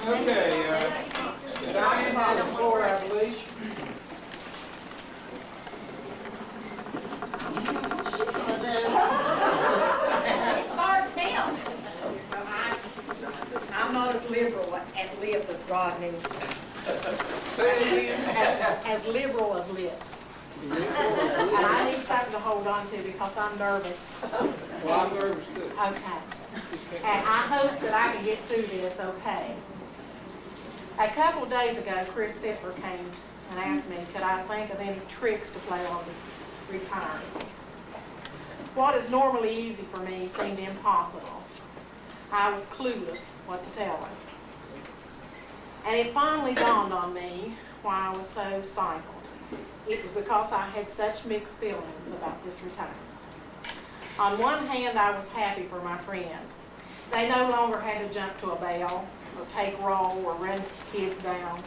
Okay, Diane has the floor, I believe. It's hard to tell. I'm not as liberal at lip as Rodney. Say it again. As liberal of lip. And I need something to hold on to because I'm nervous. Well, I'm nervous too. Okay. And I hope that I can get through this okay. A couple of days ago, Chris Sipper came and asked me, could I think of any tricks to play on the retirees? What is normally easy for me seemed impossible. I was clueless what to tell him. And it finally dawned on me why I was so stifled. It was because I had such mixed feelings about this retirement. On one hand, I was happy for my friends. They no longer had to jump to a bell, or take roll, or run kids down,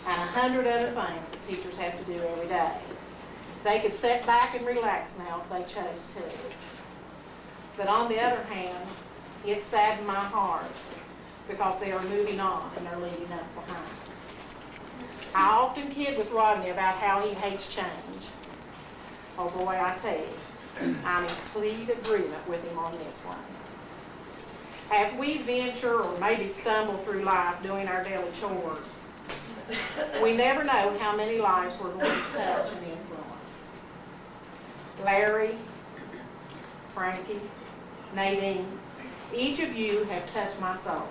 and 100 other things that teachers have to do every day. They could sit back and relax now if they chose to. But on the other hand, it saddened my heart because they are moving on and they're leaving us behind. I often kid with Rodney about how he hates change. Oh boy, I tell you, I'm in complete agreement with him on this one. As we venture or maybe stumble through life doing our daily chores, we never know how many lives we're going to touch and influence. Larry, Frankie, Nadine, each of you have touched my soul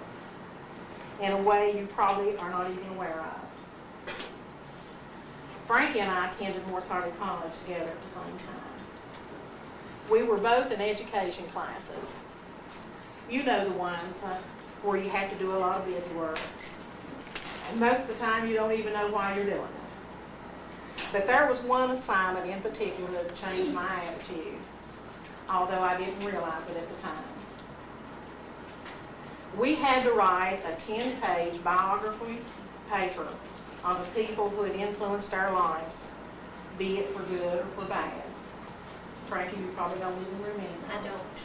in a way you probably are not even aware of. Frankie and I attended Morse Hardy College together at the same time. We were both in education classes. You know the ones where you have to do a lot of busy work. And most of the time you don't even know why you're doing it. But there was one assignment in particular that changed my attitude, although I didn't realize it at the time. We had to write a 10-page biography paper on the people who had influenced our lives, be it for good or for bad. Frankie, you probably don't even remember. I don't.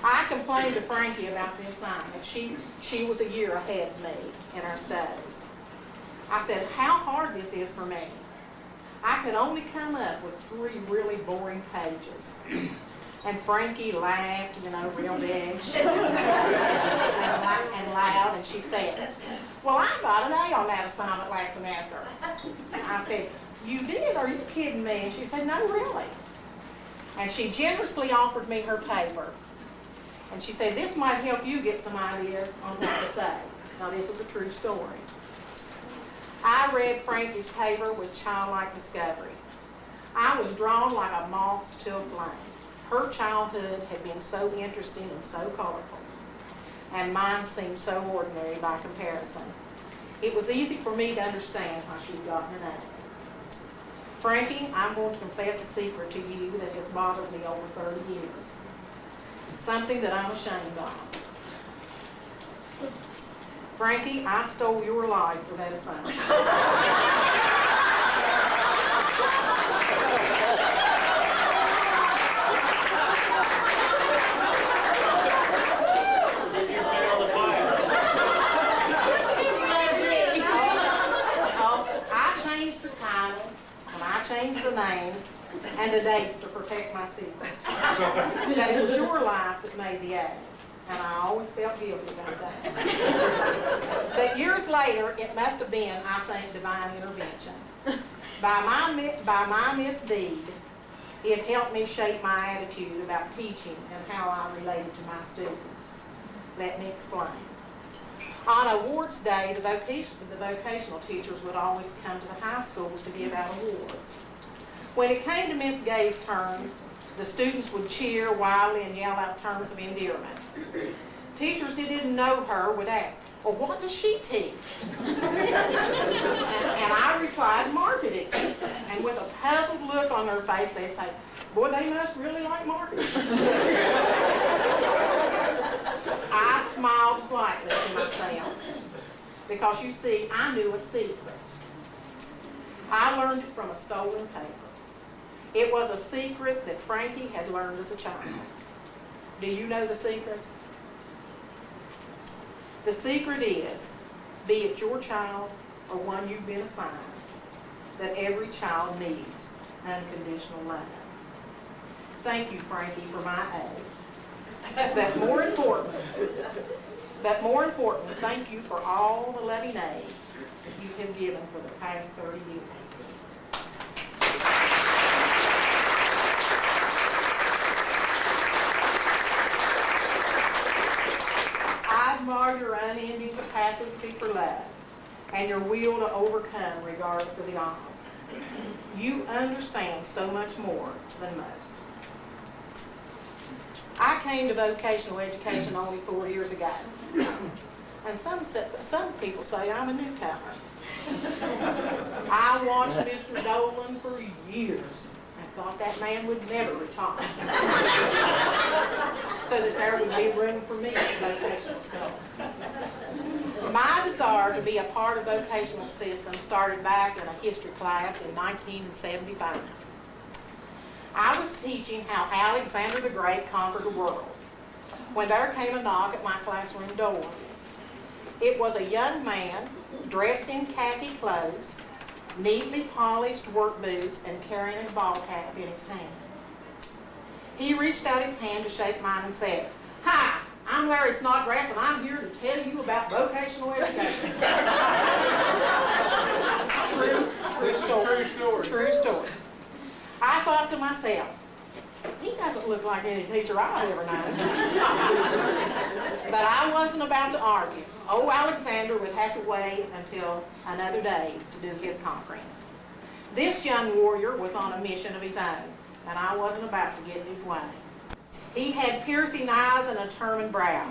I complained to Frankie about the assignment. She was a year ahead of me in our studies. I said, how hard this is for me. I could only come up with 3 really boring pages. And Frankie laughed, real big and loud, and she said, well, I got an A on that assignment last semester. I said, you did? Are you kidding me? And she said, no, really. And she generously offered me her paper. And she said, this might help you get some ideas on what to say. Now, this is a true story. I read Frankie's paper with childlike discovery. I was drawn like a moth to a flame. Her childhood had been so interesting and so colorful, and mine seemed so ordinary by comparison. It was easy for me to understand how she'd gotten an A. Frankie, I'm going to confess a secret to you that has bothered me over 30 years. Something that I'm ashamed of. Frankie, I stole your life for that assignment. Did you fail the class? I changed the title, and I changed the names and the dates to protect my secret. But it was your life that made the A, and I always felt guilty about that. But years later, it must have been, I think, divine intervention. By my misdeed, it helped me shape my attitude about teaching and how I related to my students. Let me explain. On awards day, the vocational teachers would always come to the high schools to give out awards. When it came to Miss Gay's terms, the students would cheer wildly and yell out terms of endearment. Teachers who didn't know her would ask, well, what does she teach? and I replied, marketing. And with a puzzled look on their face, they'd say, boy, they must really like marketing. I smiled quietly to myself because, you see, I knew a secret. I learned it from a stolen paper. It was a secret that Frankie had learned as a child. Do you know the secret? The secret is, be it your child or one you've been assigned, that every child needs unconditional love. Thank you, Frankie, for my A. But more important, thank you for all the loving A's you have given for the past 30 years. I admire your unending capacity for love and your will to overcome regardless of the odds. You understand so much more than most. I came to vocational education only 4 years ago, and some people say I'm a newcomer. I watched Mr. Dolan for years and thought that man would never retire, so that there would be room for me in vocational school. My desire to be a part of vocational system started back in a history class in 1975. I was teaching how Alexander the Great conquered the world when there came a knock at my classroom door. It was a young man dressed in khaki clothes, neatly polished work boots, and carrying a ball cap in his hand. He reached out his hand to shake mine and said, "Hi, I'm Larry Snodgrass, and I'm here to tell you about vocational education." True story. I thought to myself, he doesn't look like any teacher I've ever known. But I wasn't about to argue. Old Alexander would have to wait until another day to do his conquering. This young warrior was on a mission of his own, and I wasn't about to get in his way. He had piercing eyes and a determined brow,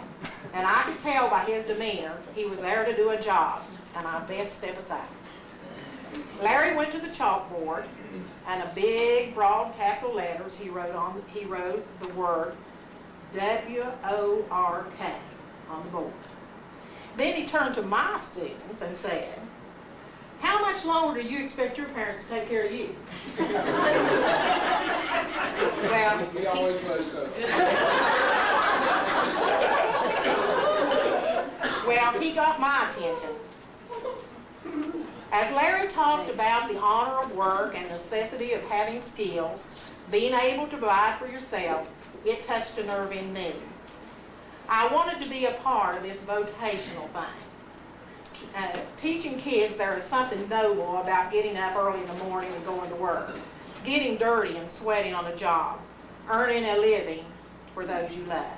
and I could tell by his demeanor he was there to do a job, and I best step aside. Larry went to the chalkboard, and in big, broad capital letters, he wrote the word W-O-R-K on the board. Then he turned to my students and said, "How much longer do you expect your parents to take care of you?" Well, He always was so. Well, he got my attention. As Larry talked about the honor of work and necessity of having skills, being able to provide for yourself, it touched a nerve in me. I wanted to be a part of this vocational thing. Teaching kids there is something noble about getting up early in the morning and going to work, getting dirty and sweating on a job, earning a living for those you love.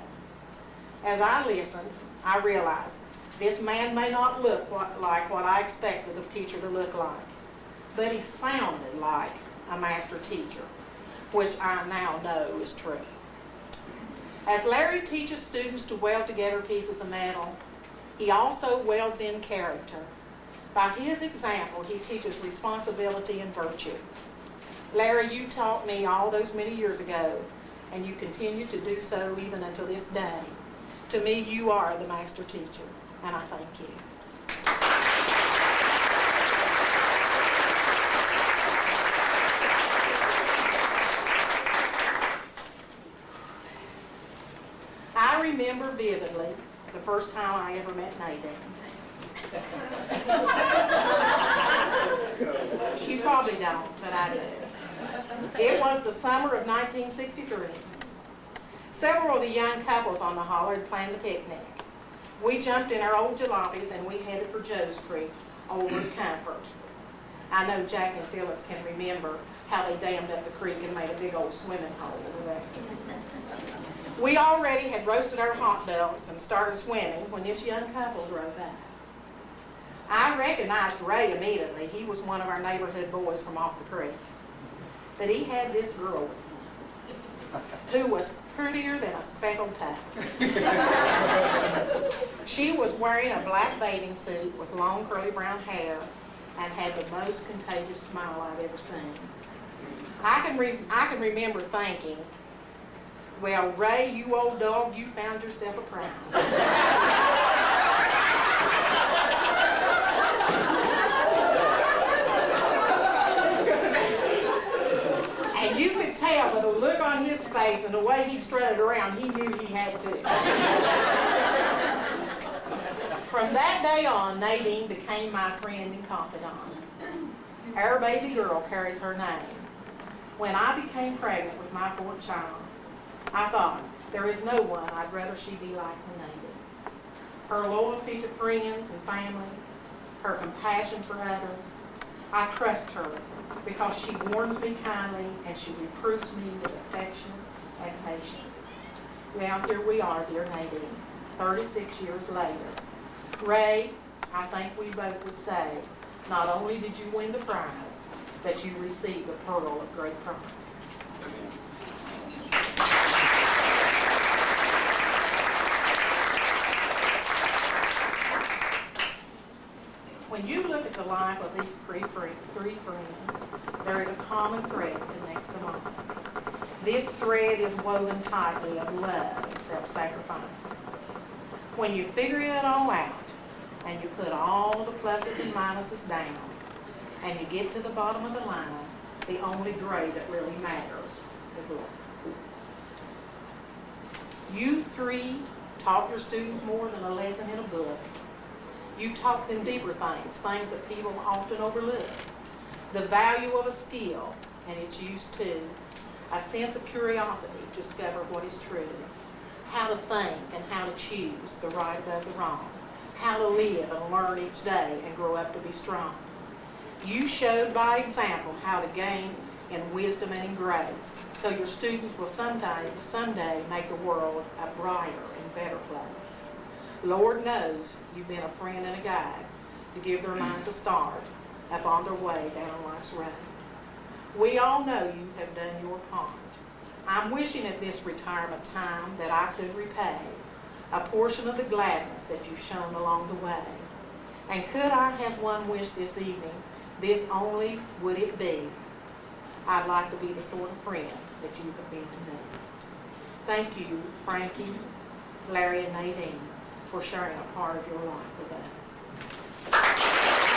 As I listened, I realized this man may not look like what I expected a teacher to look like, but he sounded like a master teacher, which I now know is true. As Larry teaches students to weld together pieces of metal, he also welds in character. By his example, he teaches responsibility and virtue. Larry, you taught me all those many years ago, and you continue to do so even until this day. To me, you are the master teacher, and I thank you. I remember vividly the first time I ever met Nadine. She probably don't, but I do. It was the summer of 1963. Several of the young couples on the holler had planned a picnic. We jumped in our old jalopies and we headed for Joe's Creek over at Comfort. I know Jack and Phyllis can remember how they dammed up the creek and made a big old swimming hole over there. We already had roasted our hot dogs and started swimming when this young couple drove by. I recognized Ray immediately. He was one of our neighborhood boys from off the creek. But he had this girl with him, who was prettier than a speckled pup. She was wearing a black bathing suit with long curly brown hair and had the most contagious smile I've ever seen. I can remember thinking, well, Ray, you old dog, you found yourself a prize. And you could tell by the look on his face and the way he strutted around, he knew he had to. From that day on, Nadine became my friend and confidant. Our baby girl carries her name. When I became pregnant with my fourth child, I thought, there is no one I'd rather she be like than Nadine. Her loyalty to friends and family, her compassion for others, I trust her because she warns me kindly and she reproves me with affection and patience. Well, here we are, dear Nadine, 36 years later. Ray, I think we both would say, not only did you win the prize, but you received the pearl of great promise. When you look at the life of these three friends, there is a common thread that connects them all. This thread is woven tightly of love and self-sacrifice. When you figure it all out, and you put all the pluses and minuses down, and you get to the bottom of the line, the only grade that really matters is love. You three taught your students more than a lesson in a book. You taught them deeper things, things that people often overlook. The value of a skill and its use too. A sense of curiosity to discover what is true. How to think and how to choose the right above the wrong. How to live and learn each day and grow up to be strong. You showed by example how to gain in wisdom and in grace, so your students will someday make the world a brighter and better place. Lord knows you've been a friend and a guide to give their minds a start up on their way down life's road. We all know you have done your part. I'm wishing at this retirement time that I could repay a portion of the gladness that you've shown along the way. And could I have one wish this evening, this only would it be: I'd like to be the sort of friend that you have been to me. Thank you, Frankie, Larry, and Nadine, for sharing a part of your life with us.